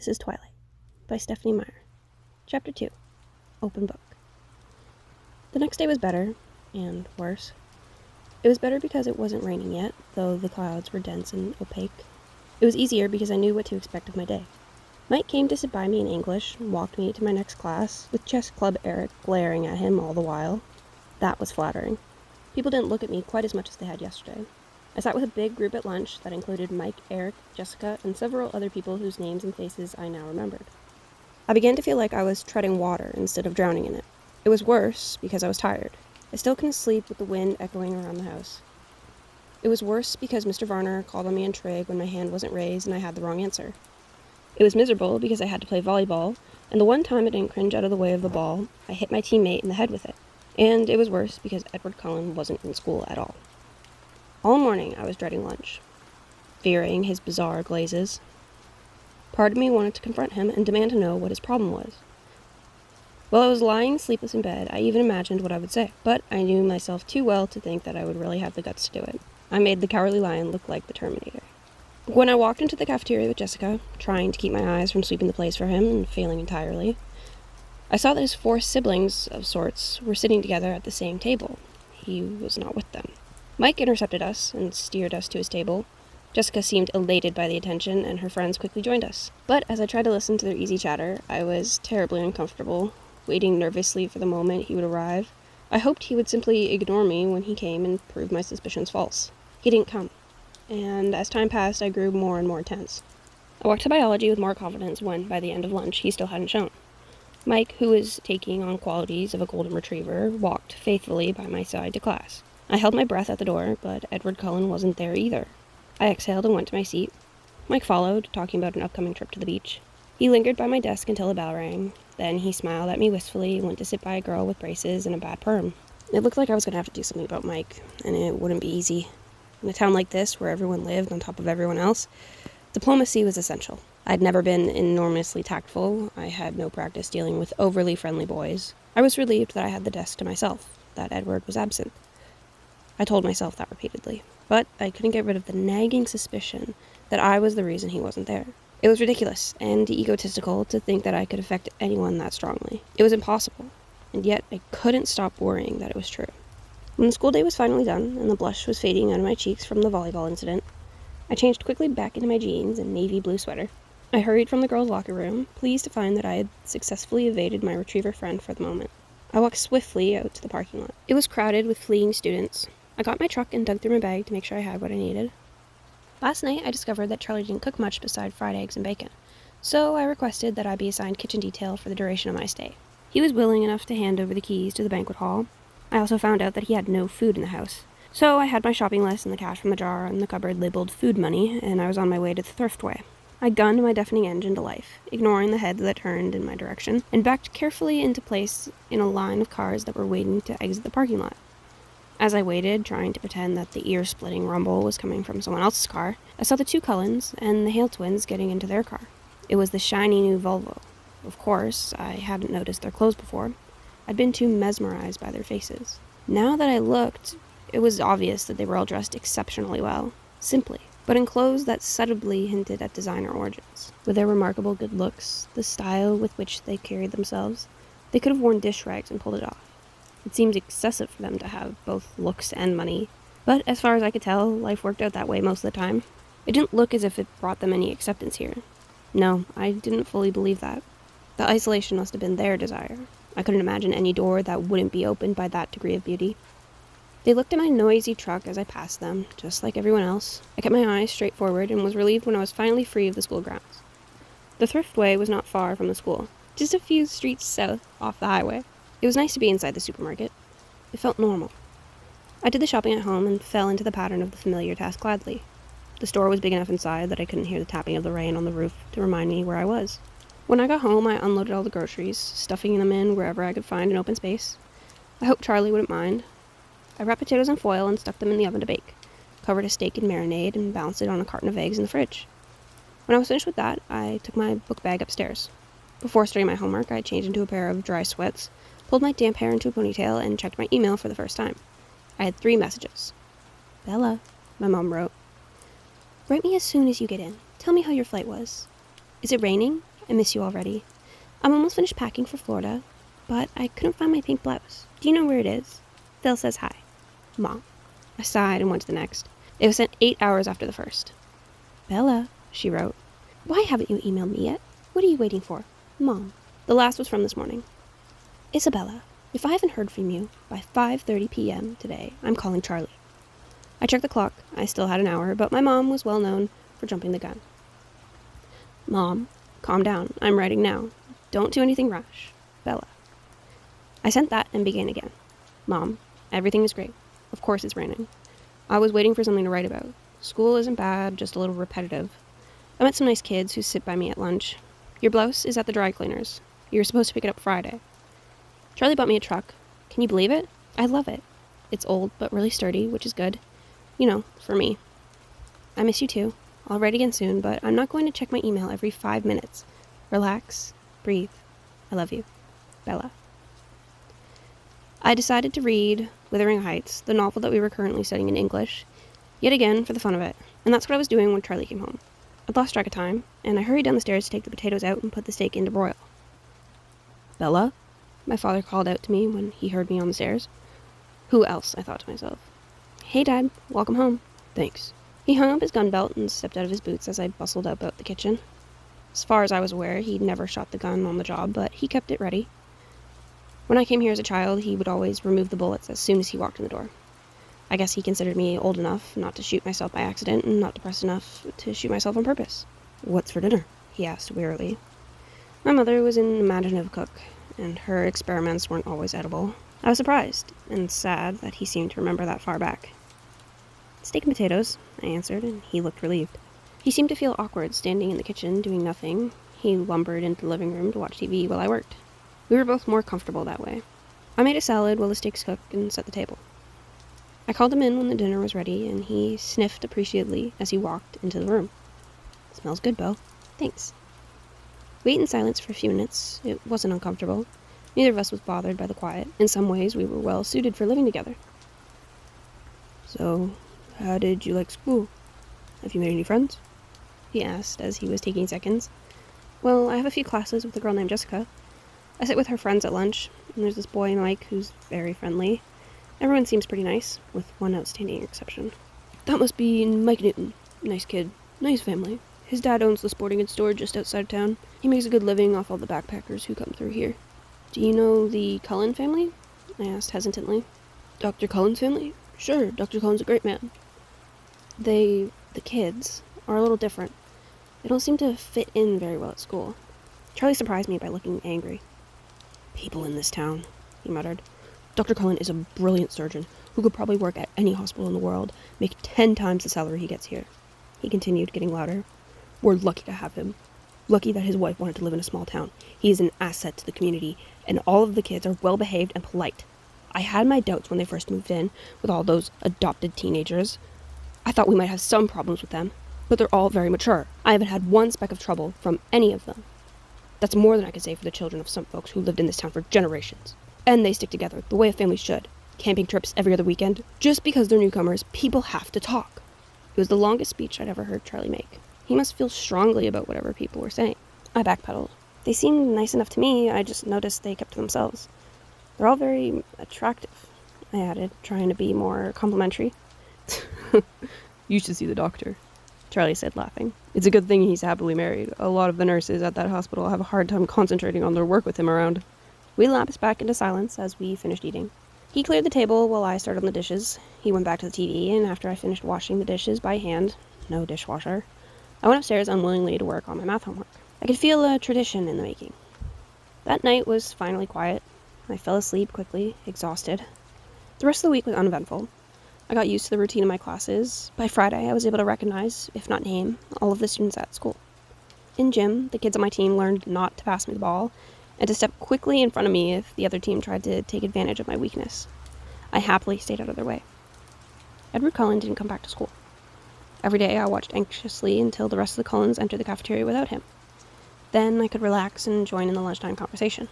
This is Twilight by Stepheine Meyer. Chapter 2. Open Book. The next day was better, and worse. It was better because it wasn't raining yet, though the clouds were dense and opaque. It was easier because I knew what to expect of my day. Mike came to sit by me in English and walked me to my next class, with Chess Club Eric glaring at him all the while. That was flattering. People didn't look at me quite as much as they had yesterday. I sat with a big group at lunch that included Mike, Eric, Jessica, and several other people whose names and faces I now remembered. I began to feel like I was treading water instead of drowning in it. It was worse because I was tired. I still couldn't sleep with the wind echoing around the house. It was worse because Mr. Varner called on me in trig when my hand wasn't raised and I had the wrong answer. It was miserable because I had to play volleyball, and the one time I didn't cringe out of the way of the ball, I hit my teammate in the head with it. And it was worse because Edward Cullen wasn't in school at all. All morning I was dreading lunch, fearing his bizarre glazes. Part of me wanted to confront him and demand to know what his problem was. While I was lying sleepless in bed, I even imagined what I would say, but I knew myself too well to think that I would really have the guts to do it. I made the Cowardly Lion look like the Terminator. When I walked into the cafeteria with Jessica, trying to keep my eyes from sweeping the place for him and failing entirely, I saw that his 4 siblings of sorts were sitting together at the same table. He was not with them. Mike intercepted us and steered us to his table. Jessica seemed elated by the attention, and her friends quickly joined us. But as I tried to listen to their easy chatter, I was terribly uncomfortable, waiting nervously for the moment he would arrive. I hoped he would simply ignore me when he came and prove my suspicions false. He didn't come, and as time passed, I grew more and more tense. I walked to biology with more confidence when, by the end of lunch, he still hadn't shown. Mike, who was taking on qualities of a golden retriever, walked faithfully by my side to class. I held my breath at the door, but Edward Cullen wasn't there either. I exhaled and went to my seat. Mike followed, talking about an upcoming trip to the beach. He lingered by my desk until the bell rang. Then he smiled at me wistfully and went to sit by a girl with braces and a bad perm. It looked like I was going to have to do something about Mike, and it wouldn't be easy. In a town like this, where everyone lived on top of everyone else, diplomacy was essential. I'd never been enormously tactful. I had no practice dealing with overly friendly boys. I was relieved that I had the desk to myself, that Edward was absent. I told myself that repeatedly, but I couldn't get rid of the nagging suspicion that I was the reason he wasn't there. It was ridiculous and egotistical to think that I could affect anyone that strongly. It was impossible, and yet I couldn't stop worrying that it was true. When the school day was finally done, and the blush was fading out of my cheeks from the volleyball incident, I changed quickly back into my jeans and navy blue sweater. I hurried from the girls' locker room, pleased to find that I had successfully evaded my retriever friend for the moment. I walked swiftly out to the parking lot. It was crowded with fleeing students. I got my truck and dug through my bag to make sure I had what I needed. Last night, I discovered that Charlie didn't cook much beside fried eggs and bacon, so I requested that I be assigned kitchen detail for the duration of my stay. He was willing enough to hand over the keys to the banquet hall. I also found out that he had no food in the house, so I had my shopping list and the cash from the jar in the cupboard labeled food money, and I was on my way to the thriftway. I gunned my deafening engine to life, ignoring the heads that turned in my direction, and backed carefully into place in a line of cars that were waiting to exit the parking lot. As I waited, trying to pretend that the ear-splitting rumble was coming from someone else's car, I saw the 2 Cullens and the Hale twins getting into their car. It was the shiny new Volvo. Of course, I hadn't noticed their clothes before. I'd been too mesmerized by their faces. Now that I looked, it was obvious that they were all dressed exceptionally well, simply, but in clothes that subtly hinted at designer origins. With their remarkable good looks, the style with which they carried themselves, they could have worn dish rags and pulled it off. It seemed excessive for them to have both looks and money, but as far as I could tell, life worked out that way most of the time. It didn't look as if it brought them any acceptance here. No, I didn't fully believe that. The isolation must have been their desire. I couldn't imagine any door that wouldn't be opened by that degree of beauty. They looked at my noisy truck as I passed them, just like everyone else. I kept my eyes straight forward and was relieved when I was finally free of the school grounds. The thriftway was not far from the school, just a few streets south off the highway. It was nice to be inside the supermarket. It felt normal. I did the shopping at home and fell into the pattern of the familiar task gladly. The store was big enough inside that I couldn't hear the tapping of the rain on the roof to remind me where I was. When I got home, I unloaded all the groceries, stuffing them in wherever I could find an open space. I hoped Charlie wouldn't mind. I wrapped potatoes in foil and stuck them in the oven to bake, covered a steak in marinade, and balanced it on a carton of eggs in the fridge. When I was finished with that, I took my book bag upstairs. Before starting my homework, I changed into a pair of dry sweats, pulled my damp hair into a ponytail, and checked my email for the first time. I had 3 messages. "Bella," my mom wrote. "Write me as soon as you get in. Tell me how your flight was. Is it raining? I miss you already. I'm almost finished packing for Florida, but I couldn't find my pink blouse. Do you know where it is? Phil says hi. Mom. I sighed and went to the next. It was sent 8 hours after the first. Bella, she wrote. Why haven't you emailed me yet? What are you waiting for? Mom. The last was from this morning. Isabella, if I haven't heard from you by 5:30 p.m. today, I'm calling Charlie. I checked the clock. I still had an hour, but my mom was well known for jumping the gun. Mom, calm down. I'm writing now. Don't do anything rash. Bella. I sent that and began again. Mom, everything is great. Of course it's raining. I was waiting for something to write about. School isn't bad, just a little repetitive. I met some nice kids who sit by me at lunch. Your blouse is at the dry cleaners. You're supposed to pick it up Friday. Charlie bought me a truck. Can you believe it? I love it. It's old, but really sturdy, which is good. You know, for me. I miss you too. I'll write again soon, but I'm not going to check my email every 5 minutes. Relax. Breathe. I love you. Bella. I decided to read Wuthering Heights, the novel that we were currently studying in English, yet again for the fun of it. And that's what I was doing when Charlie came home. I'd lost track of time, and I hurried down the stairs to take the potatoes out and put the steak in to broil. Bella? My father called out to me when he heard me on the stairs. Who else? I thought to myself. Hey, Dad. Welcome home. Thanks. He hung up his gun belt and stepped out of his boots as I bustled about the kitchen. As far as I was aware, he'd never shot the gun on the job, but he kept it ready. When I came here as a child, he would always remove the bullets as soon as he walked in the door. I guess he considered me old enough not to shoot myself by accident and not depressed enough to shoot myself on purpose. What's for dinner? He asked wearily. My mother was an imaginative cook, and her experiments weren't always edible. I was surprised and sad that he seemed to remember that far back. Steak and potatoes, I answered, and he looked relieved. He seemed to feel awkward standing in the kitchen doing nothing. He lumbered into the living room to watch TV while I worked. We were both more comfortable that way. I made a salad while the steaks cooked and set the table. I called him in when the dinner was ready, and he sniffed appreciatively as he walked into the room. Smells good, Beau. Thanks. We ate in silence for a few minutes. It wasn't uncomfortable. Neither of us was bothered by the quiet. In some ways, we were well suited for living together. So, how did you like school? Have you made any friends? He asked as he was taking seconds. Well, I have a few classes with a girl named Jessica. I sit with her friends at lunch, and there's this boy, Mike, who's very friendly. Everyone seems pretty nice, with one outstanding exception. That must be Mike Newton. Nice kid. Nice family. His dad owns the sporting goods store just outside of town. He makes a good living off all the backpackers who come through here. Do you know the Cullen family? I asked hesitantly. Dr. Cullen's family? Sure, Dr. Cullen's a great man. The kids, are a little different. They don't seem to fit in very well at school. Charlie surprised me by looking angry. People in this town, he muttered. Dr. Cullen is a brilliant surgeon who could probably work at any hospital in the world, make 10 times the salary he gets here. He continued, getting louder. We're lucky to have him. Lucky that his wife wanted to live in a small town. He is an asset to the community, and all of the kids are well-behaved and polite. I had my doubts when they first moved in, with all those adopted teenagers. I thought we might have some problems with them, but they're all very mature. I haven't had one speck of trouble from any of them. That's more than I can say for the children of some folks who lived in this town for generations. And they stick together, the way a family should. Camping trips every other weekend. Just because they're newcomers, people have to talk. It was the longest speech I'd ever heard Charlie make. He must feel strongly about whatever people were saying. I backpedaled. They seemed nice enough to me, I just noticed they kept to themselves. They're all very attractive, I added, trying to be more complimentary. You should see the doctor, Charlie said, laughing. It's a good thing he's happily married. A lot of the nurses at that hospital have a hard time concentrating on their work with him around. We lapsed back into silence as we finished eating. He cleared the table while I started on the dishes. He went back to the TV, and after I finished washing the dishes by hand, no dishwasher, I went upstairs unwillingly to work on my math homework. I could feel a tradition in the making. That night was finally quiet. I fell asleep quickly, exhausted. The rest of the week was uneventful. I got used to the routine of my classes. By Friday, I was able to recognize, if not name, all of the students at school. In gym, the kids on my team learned not to pass me the ball, and to step quickly in front of me if the other team tried to take advantage of my weakness. I happily stayed out of their way. Edward Cullen didn't come back to school. Every day I watched anxiously until the rest of the Cullens entered the cafeteria without him. Then I could relax and join in the lunchtime conversation.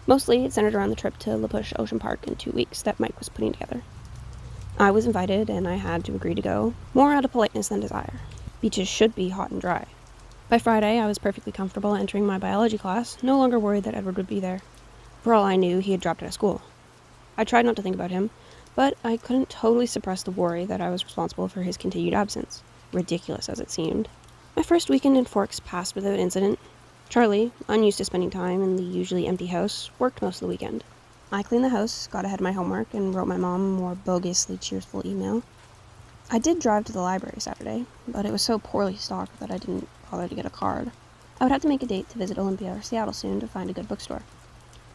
Mostly it centered around the trip to La Push Ocean Park in 2 weeks that Mike was putting together. I was invited and I had to agree to go, more out of politeness than desire. Beaches should be hot and dry. By Friday, I was perfectly comfortable entering my biology class, no longer worried that Edward would be there. For all I knew, he had dropped out of school. I tried not to think about him, but I couldn't totally suppress the worry that I was responsible for his continued absence, ridiculous as it seemed. My first weekend in Forks passed without incident. Charlie, unused to spending time in the usually empty house, worked most of the weekend. I cleaned the house, got ahead of my homework, and wrote my mom a more bogusly cheerful email. I did drive to the library Saturday, but it was so poorly stocked that I didn't bother to get a card. I would have to make a date to visit Olympia or Seattle soon to find a good bookstore.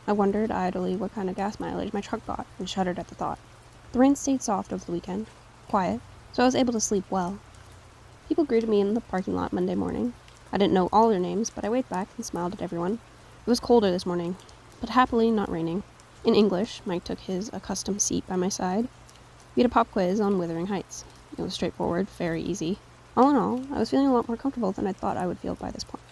I wondered idly what kind of gas mileage my truck got, and shuddered at the thought. The rain stayed soft over the weekend, quiet, so I was able to sleep well. People greeted me in the parking lot Monday morning. I didn't know all their names, but I waved back and smiled at everyone. It was colder this morning, but happily not raining. In English, Mike took his accustomed seat by my side. We had a pop quiz on Wuthering Heights. It was straightforward, very easy. All in all, I was feeling a lot more comfortable than I thought I would feel by this point.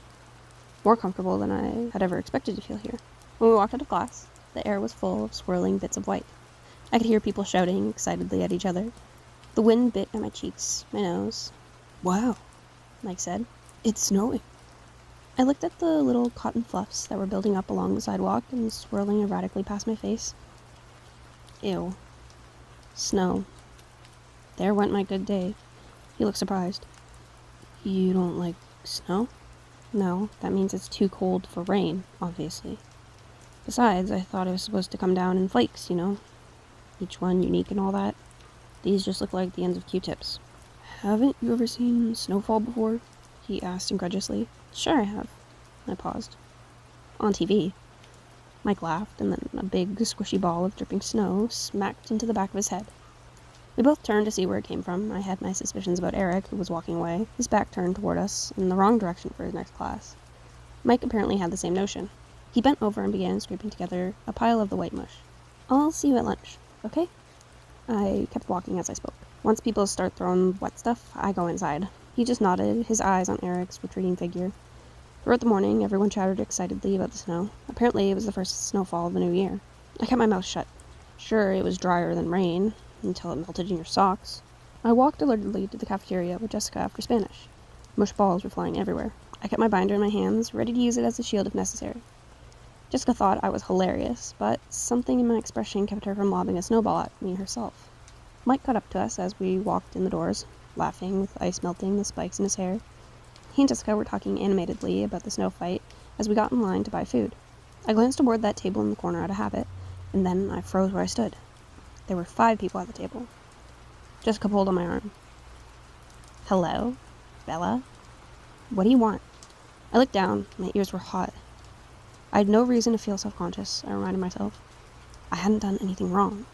More comfortable than I had ever expected to feel here. When we walked out of class, the air was full of swirling bits of white. I could hear people shouting excitedly at each other. The wind bit at my cheeks, my nose. "Wow," Mike said. "It's snowing." I looked at the little cotton fluffs that were building up along the sidewalk and swirling erratically past my face. Ew. Snow. There went my good Dave. He looked surprised. "You don't like snow?" "No, that means it's too cold for rain, obviously. Besides, I thought it was supposed to come down in flakes, each one unique and all that. These just look like the ends of Q-tips." "Haven't you ever seen snowfall before?" he asked incredulously. "Sure I have." I paused. "On TV." Mike laughed, and then a big, squishy ball of dripping snow smacked into the back of his head. We both turned to see where it came from. I had my suspicions about Eric, who was walking away, his back turned toward us, in the wrong direction for his next class. Mike apparently had the same notion. He bent over and began scraping together a pile of the white mush. "I'll see you at lunch, okay?" I kept walking as I spoke. Once people start throwing wet stuff, I go inside. He just nodded, his eyes on Eric's retreating figure. Throughout the morning, everyone chattered excitedly about the snow. Apparently, it was the first snowfall of the new year. I kept my mouth shut. Sure, it was drier than rain, until it melted in your socks. I walked alertedly to the cafeteria with Jessica after Spanish. Mush balls were flying everywhere. I kept my binder in my hands, ready to use it as a shield if necessary. Jessica thought I was hilarious, but something in my expression kept her from lobbing a snowball at me herself. Mike caught up to us as we walked in the doors, laughing with ice melting the spikes in his hair. He and Jessica were talking animatedly about the snow fight as we got in line to buy food. I glanced toward that table in the corner out of habit, and then I froze where I stood. There were 5 people at the table. Jessica pulled on my arm. "Hello? Bella? What do you want?" I looked down. My ears were hot. I had no reason to feel self-conscious, I reminded myself. I hadn't done anything wrong.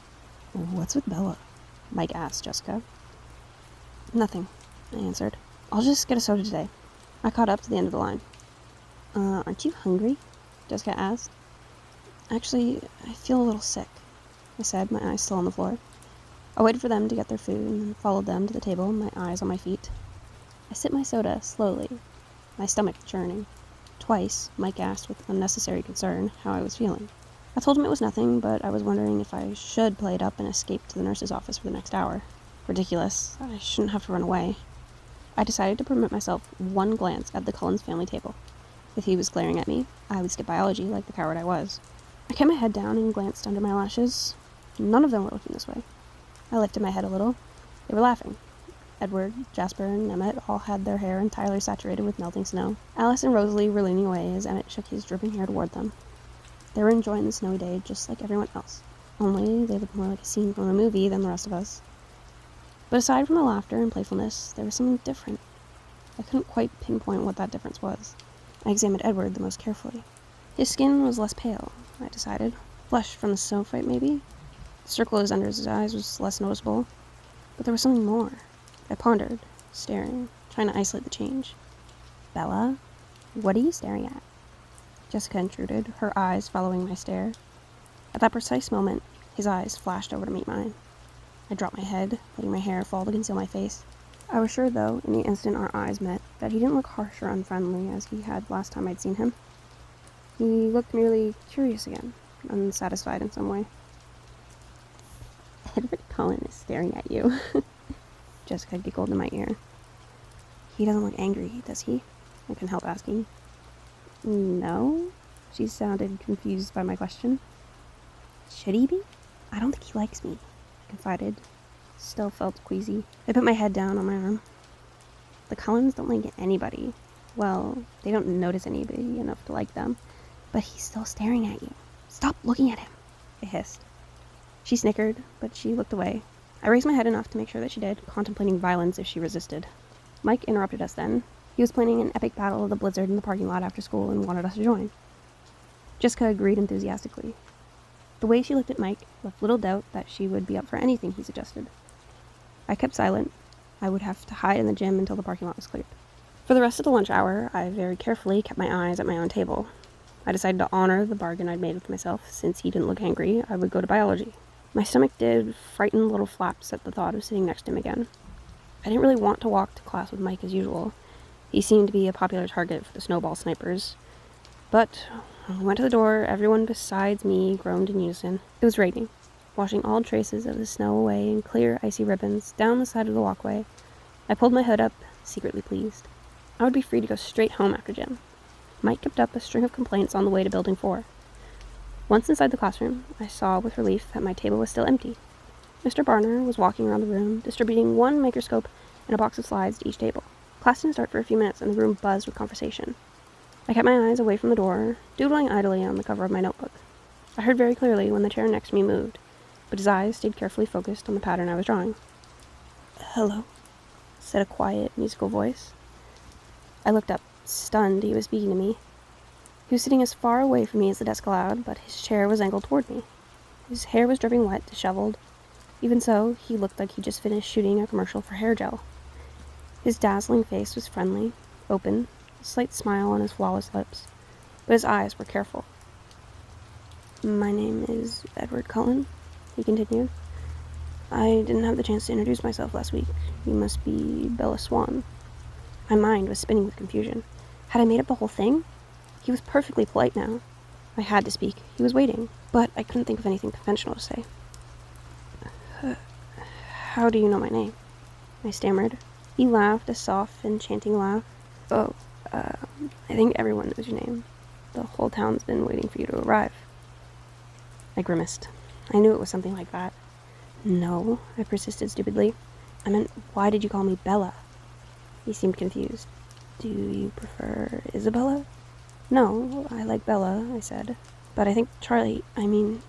"What's with Bella?" Mike asked Jessica. "Nothing," I answered. "I'll just get a soda today." I caught up to the end of the line. Aren't you hungry?" Jessica asked. "Actually, I feel a little sick," I said, my eyes still on the floor. I waited for them to get their food and then followed them to the table, my eyes on my feet. I sipped my soda slowly, my stomach churning. Twice, Mike asked with unnecessary concern how I was feeling. I told him it was nothing, but I was wondering if I should play it up and escape to the nurse's office for the next hour. Ridiculous. I shouldn't have to run away. I decided to permit myself one glance at the Cullens family table. If he was glaring at me, I would skip biology like the coward I was. I kept my head down and glanced under my lashes. None of them were looking this way. I lifted my head a little. They were laughing. Edward, Jasper, and Emmett all had their hair entirely saturated with melting snow. Alice and Rosalie were leaning away as Emmett shook his dripping hair toward them. They were enjoying the snowy day just like everyone else, only they looked more like a scene from a movie than the rest of us. But aside from the laughter and playfulness, there was something different. I couldn't quite pinpoint what that difference was. I examined Edward the most carefully. His skin was less pale, I decided. Flush from the snow fight, maybe? The circle under his eyes was less noticeable. But there was something more. I pondered, staring, trying to isolate the change. "Bella, what are you staring at?" Jessica intruded, her eyes following my stare. At that precise moment, his eyes flashed over to meet mine. I dropped my head, letting my hair fall to conceal my face. I was sure, though, in the instant our eyes met, that he didn't look harsh or unfriendly as he had last time I'd seen him. He looked merely curious again, unsatisfied in some way. "Edward Cullen is staring at you," Jessica giggled in my ear. "He doesn't look angry, does he?" I couldn't help asking. No? She sounded confused by my question. Should he be? I don't think he likes me, I confided. Still felt queasy. I put my head down on my arm. The Cullens don't like anybody. Well, they don't notice anybody enough to like them. But he's still staring at you. Stop looking at him, I hissed. She snickered, but she looked away. I raised my head enough to make sure that she did, contemplating violence if she resisted. Mike interrupted us then. He was planning an epic battle of the blizzard in the parking lot after school and wanted us to join. Jessica agreed enthusiastically. The way she looked at Mike left little doubt that she would be up for anything he suggested. I kept silent. I would have to hide in the gym until the parking lot was cleared. For the rest of the lunch hour, I very carefully kept my eyes at my own table. I decided to honor the bargain I'd made with myself. Since he didn't look angry, I would go to biology. My stomach did frightened little flaps at the thought of sitting next to him again. I didn't really want to walk to class with Mike as usual. He seemed to be a popular target for the snowball snipers. But when we went to the door, everyone besides me groaned in unison. It was raining, washing all traces of the snow away in clear, icy ribbons down the side of the walkway. I pulled my hood up, secretly pleased. I would be free to go straight home after gym. Mike kept up a string of complaints on the way to Building 4. Once inside the classroom, I saw with relief that my table was still empty. Mr. Barner was walking around the room, distributing one microscope and a box of slides to each table. Class didn't start for a few minutes, and the room buzzed with conversation. I kept my eyes away from the door, doodling idly on the cover of my notebook. I heard very clearly when the chair next to me moved, but his eyes stayed carefully focused on the pattern I was drawing. "Hello," said a quiet, musical voice. I looked up, stunned he was speaking to me. He was sitting as far away from me as the desk allowed, but his chair was angled toward me. His hair was dripping wet, disheveled. Even so, he looked like he'd just finished shooting a commercial for hair gel. His dazzling face was friendly, open, a slight smile on his flawless lips, but his eyes were careful. "My name is Edward Cullen," he continued. "I didn't have the chance to introduce myself last week. You must be Bella Swan." My mind was spinning with confusion. Had I made up the whole thing? He was perfectly polite now. I had to speak. He was waiting, but I couldn't think of anything conventional to say. "How do you know my name?" I stammered. He laughed, a soft, enchanting laugh. "Oh, I think everyone knows your name. The whole town's been waiting for you to arrive." I grimaced. I knew it was something like that. "No," I persisted stupidly. "I meant, why did you call me Bella?" He seemed confused. "Do you prefer Isabella?" "No, I like Bella," I said. "But I think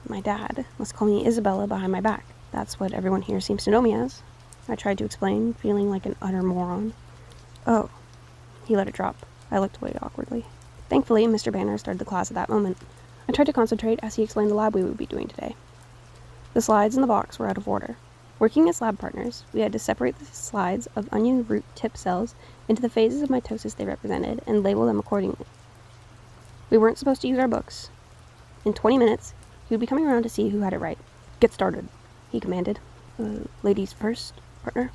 my dad, must call me Isabella behind my back. That's what everyone here seems to know me as." I tried to explain, feeling like an utter moron. "Oh." He let it drop. I looked away awkwardly. Thankfully, Mr. Banner started the class at that moment. I tried to concentrate as he explained the lab we would be doing today. The slides in the box were out of order. Working as lab partners, we had to separate the slides of onion root tip cells into the phases of mitosis they represented and label them accordingly. We weren't supposed to use our books. In 20 minutes, he would be coming around to see who had it right. "Get started," he commanded. "Ladies first, partner?"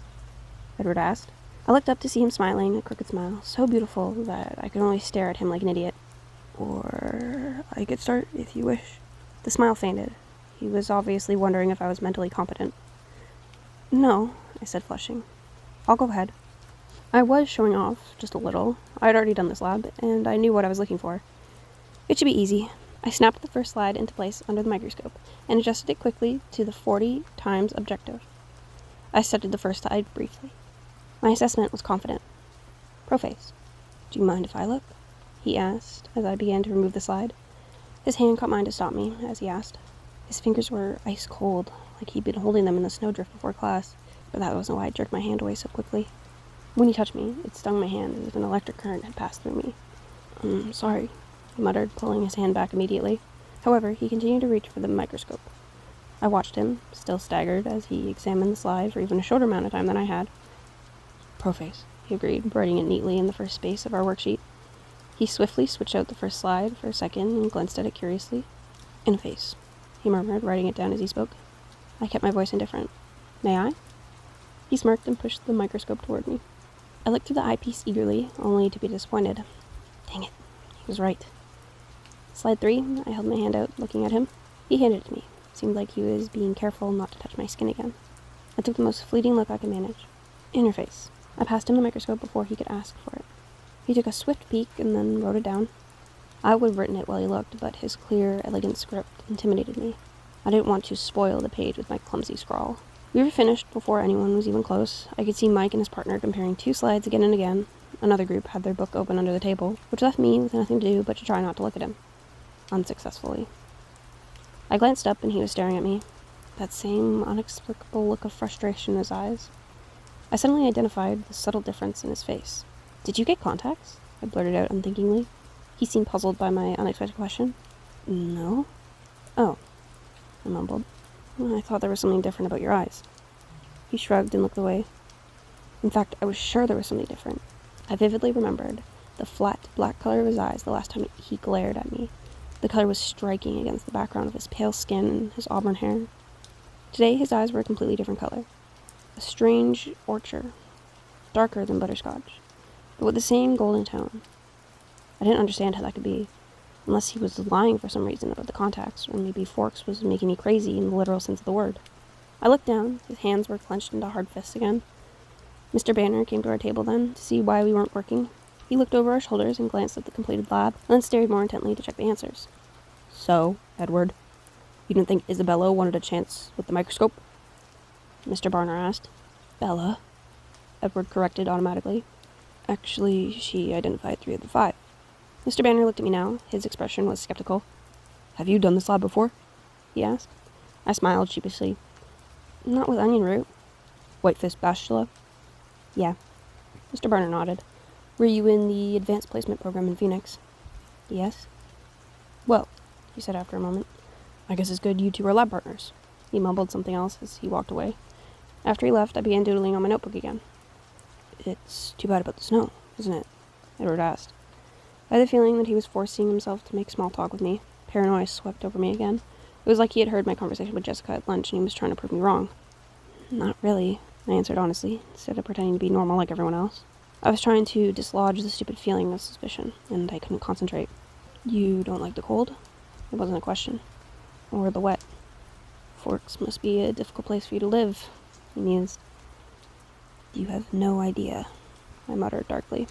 Edward asked. I looked up to see him smiling, a crooked smile, so beautiful that I could only stare at him like an idiot. "Or I could start, if you wish." The smile faded. He was obviously wondering if I was mentally competent. "No," I said, flushing. "I'll go ahead." I was showing off, just a little. I'd already done this lab, and I knew what I was looking for. It should be easy. I snapped the first slide into place under the microscope, and adjusted it quickly to the 40 times objective. I studied the first slide briefly. My assessment was confident. "Prophase, do you mind if I look?" he asked as I began to remove the slide. His hand caught mine to stop me as he asked. His fingers were ice cold, like he'd been holding them in the snowdrift before class, but that wasn't why I jerked my hand away so quickly. When he touched me, it stung my hand as if an electric current had passed through me. "I'm sorry," he muttered, pulling his hand back immediately. However, he continued to reach for the microscope. I watched him, still staggered, as he examined the slide for even a shorter amount of time than I had. "Prophase," he agreed, writing it neatly in the first space of our worksheet. He swiftly switched out the first slide for a second and glanced at it curiously. "Interface," he murmured, writing it down as he spoke. I kept my voice indifferent. "May I?" He smirked and pushed the microscope toward me. I looked through the eyepiece eagerly, only to be disappointed. Dang it, he was right. "Slide 3, I held my hand out, looking at him. He handed it to me. Seemed like he was being careful not to touch my skin again. I took the most fleeting look I could manage. "Interface." I passed him the microscope before he could ask for it. He took a swift peek and then wrote it down. I would have written it while he looked, but his clear, elegant script intimidated me. I didn't want to spoil the page with my clumsy scrawl. We were finished before anyone was even close. I could see Mike and his partner comparing 2 slides again and again. Another group had their book open under the table, which left me with nothing to do but to try not to look at him. Unsuccessfully. I glanced up and he was staring at me. That same inexplicable look of frustration in his eyes. I suddenly identified the subtle difference in his face. "Did you get contacts?" I blurted out unthinkingly. He seemed puzzled by my unexpected question. "No." "Oh," I mumbled. "I thought there was something different about your eyes." He shrugged and looked away. In fact, I was sure there was something different. I vividly remembered the flat, black color of his eyes the last time he glared at me. The color was striking against the background of his pale skin and his auburn hair. Today, his eyes were a completely different color. A strange orchard, darker than butterscotch, but with the same golden tone. I didn't understand how that could be, unless he was lying for some reason about the contacts, or maybe Forks was making me crazy in the literal sense of the word. I looked down. His hands were clenched into hard fists again. Mr. Banner came to our table then, to see why we weren't working. He looked over our shoulders and glanced at the completed lab, and then stared more intently to check the answers. "So, Edward, you didn't think Isabella wanted a chance with the microscope?" Mr. Barner asked. "Bella," Edward corrected automatically. "Actually, she identified 3 of the 5. Mr. Banner looked at me now. His expression was skeptical. "Have you done this lab before?" he asked. I smiled sheepishly. "Not with onion root." "Whitefish bachelor?" "Yeah." Mr. Barner nodded. "Were you in the advanced placement program in Phoenix?" "Yes." "Well," he said after a moment, "I guess it's good you 2 are lab partners." He mumbled something else as he walked away. After he left, I began doodling on my notebook again. "It's too bad about the snow, isn't it?" Edward asked. I had the feeling that he was forcing himself to make small talk with me. Paranoia swept over me again. It was like he had heard my conversation with Jessica at lunch and he was trying to prove me wrong. "Not really," I answered honestly, instead of pretending to be normal like everyone else. I was trying to dislodge the stupid feeling of suspicion, and I couldn't concentrate. "You don't like the cold?" It wasn't a question. "Or the wet?" "Forks must be a difficult place for you to live," he mused. "You have no idea," I muttered darkly.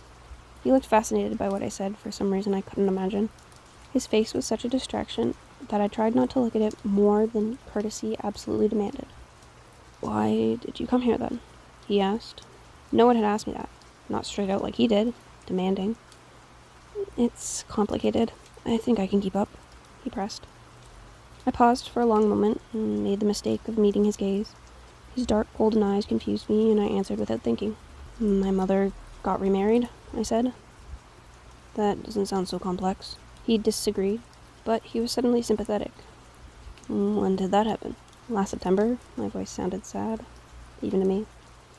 He looked fascinated by what I said for some reason I couldn't imagine. His face was such a distraction that I tried not to look at it more than courtesy absolutely demanded. "Why did you come here then?" he asked. No one had asked me that. Not straight out like he did, demanding. "It's complicated. I think I can keep up," he pressed. I paused for a long moment and made the mistake of meeting his gaze. His dark golden eyes confused me, and I answered without thinking. "My mother got remarried," I said. "That doesn't sound so complex." He disagreed, but he was suddenly sympathetic. "When did that happen?" "Last September." My voice sounded sad, even to me.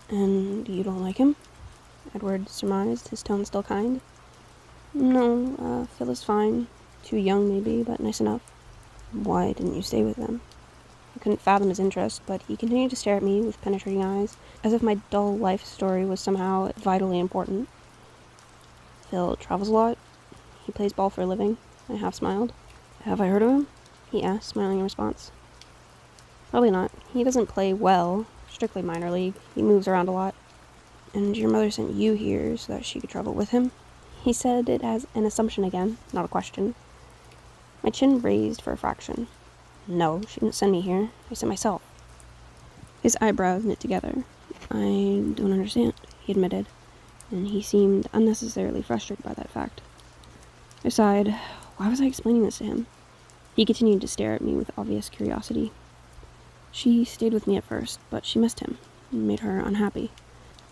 "And you don't like him?" Edward surmised, his tone still kind. "No, Phil is fine. Too young, maybe, but nice enough." "Why didn't you stay with them?" I couldn't fathom his interest, but he continued to stare at me with penetrating eyes, as if my dull life story was somehow vitally important. "Phil travels a lot. He plays ball for a living." I half smiled. "Have I heard of him?" he asked, smiling in response. "Probably not. He doesn't play well. Strictly minor league. He moves around a lot." "And your mother sent you here so that she could travel with him?" He said it as an assumption again, not a question. My chin raised for a fraction. "No, she didn't send me here. I sent myself." His eyebrows knit together. "I don't understand," he admitted, and he seemed unnecessarily frustrated by that fact. I sighed. Why was I explaining this to him? He continued to stare at me with obvious curiosity. "She stayed with me at first, but she missed him. It made her unhappy.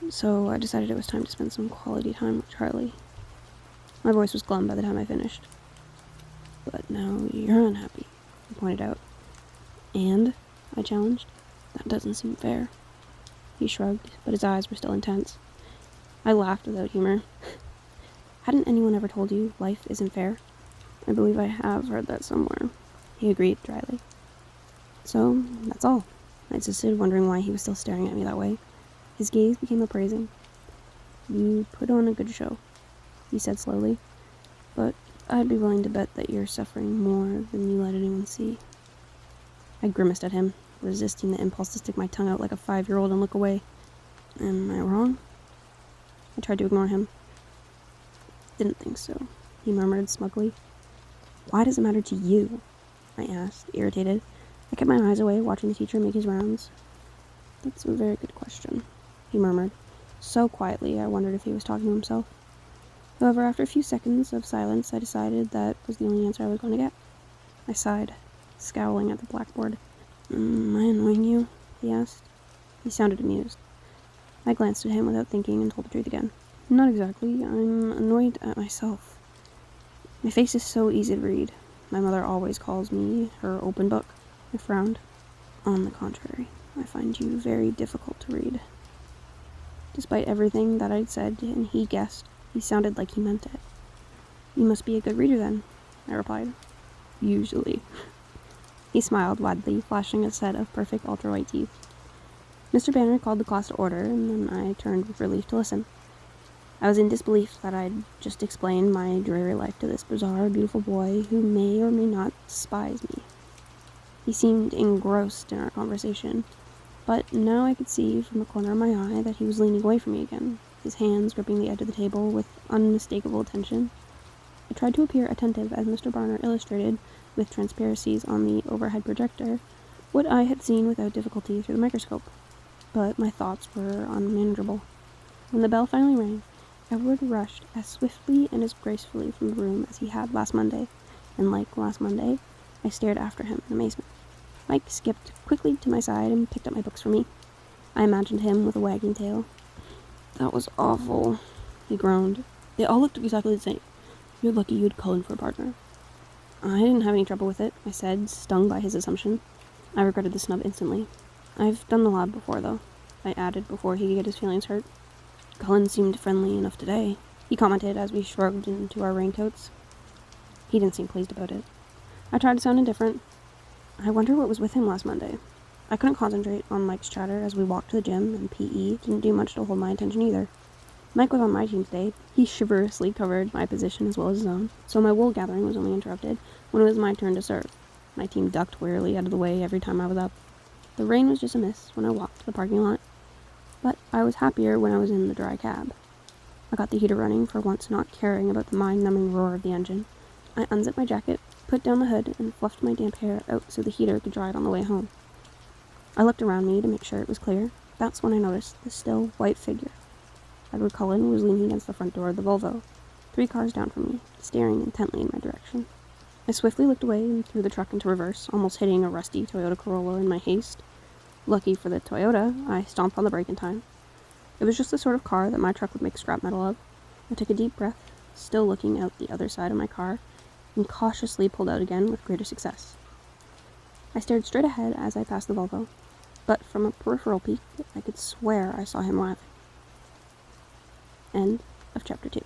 So I decided it was time to spend some quality time with Charlie." My voice was glum by the time I finished. "But now you're unhappy," he pointed out. "And?" I challenged. "That doesn't seem fair." He shrugged, but his eyes were still intense. I laughed without humor. "Hadn't anyone ever told you life isn't fair?" "I believe I have heard that somewhere," he agreed dryly. "So, that's all." I insisted, wondering why he was still staring at me that way. His gaze became appraising. "You put on a good show," he said slowly, "but I'd be willing to bet that you're suffering more than you let anyone see." I grimaced at him, resisting the impulse to stick my tongue out like a 5-year-old and look away. "Am I wrong?" I tried to ignore him. Didn't think so, he murmured smugly. Why does it matter to you? I asked, irritated. I kept my eyes away, watching the teacher make his rounds. That's a very good question, he murmured, so quietly I wondered if he was talking to himself. However, after a few seconds of silence, I decided that was the only answer I was going to get. I sighed, scowling at the blackboard. Am I annoying you? He asked. He sounded amused. I glanced at him without thinking and told the truth again. Not exactly. I'm annoyed at myself. My face is so easy to read. My mother always calls me her open book. I frowned. On the contrary, I find you very difficult to read. Despite everything that I'd said and he guessed, he sounded like he meant it. You must be a good reader then, I replied. Usually. He smiled widely, flashing a set of perfect ultra-white teeth. Mr. Banner called the class to order, and then I turned with relief to listen. I was in disbelief that I'd just explained my dreary life to this bizarre, beautiful boy who may or may not despise me. He seemed engrossed in our conversation, but now I could see from the corner of my eye that he was leaning away from me again, his hands gripping the edge of the table with unmistakable attention. I tried to appear attentive as Mr. Barner illustrated, with transparencies on the overhead projector, what I had seen without difficulty through the microscope. But my thoughts were unmanageable. When the bell finally rang, Edward rushed as swiftly and as gracefully from the room as he had last Monday, and like last Monday, I stared after him in amazement. Mike skipped quickly to my side and picked up my books for me. I imagined him with a wagging tail. That was awful, he groaned. They all looked exactly the same. You're lucky you had Cullen for a partner. I didn't have any trouble with it, I said, stung by his assumption. I regretted the snub instantly. I've done the lab before, though, I added before he could get his feelings hurt. Cullen seemed friendly enough today, he commented as we shrugged into our raincoats. He didn't seem pleased about it. I tried to sound indifferent. I wonder what was with him last Monday. I couldn't concentrate on Mike's chatter as we walked to the gym, and PE didn't do much to hold my attention either. Mike was on my team today. He chivalrously covered my position as well as his own, so my wool gathering was only interrupted when it was my turn to serve. My team ducked wearily out of the way every time I was up. The rain was just a mist when I walked to the parking lot, but I was happier when I was in the dry cab. I got the heater running, for once not caring about the mind-numbing roar of the engine. I unzipped my jacket, put down the hood, and fluffed my damp hair out so the heater could dry it on the way home. I looked around me to make sure it was clear. That's when I noticed the still, white figure. Edward Cullen was leaning against the front door of the Volvo, 3 cars down from me, staring intently in my direction. I swiftly looked away and threw the truck into reverse, almost hitting a rusty Toyota Corolla in my haste. Lucky for the Toyota, I stomped on the brake in time. It was just the sort of car that my truck would make scrap metal of. I took a deep breath, still looking out the other side of my car, and cautiously pulled out again with greater success. I stared straight ahead as I passed the Volvo, but from a peripheral peek, I could swear I saw him laughing. End of chapter 2.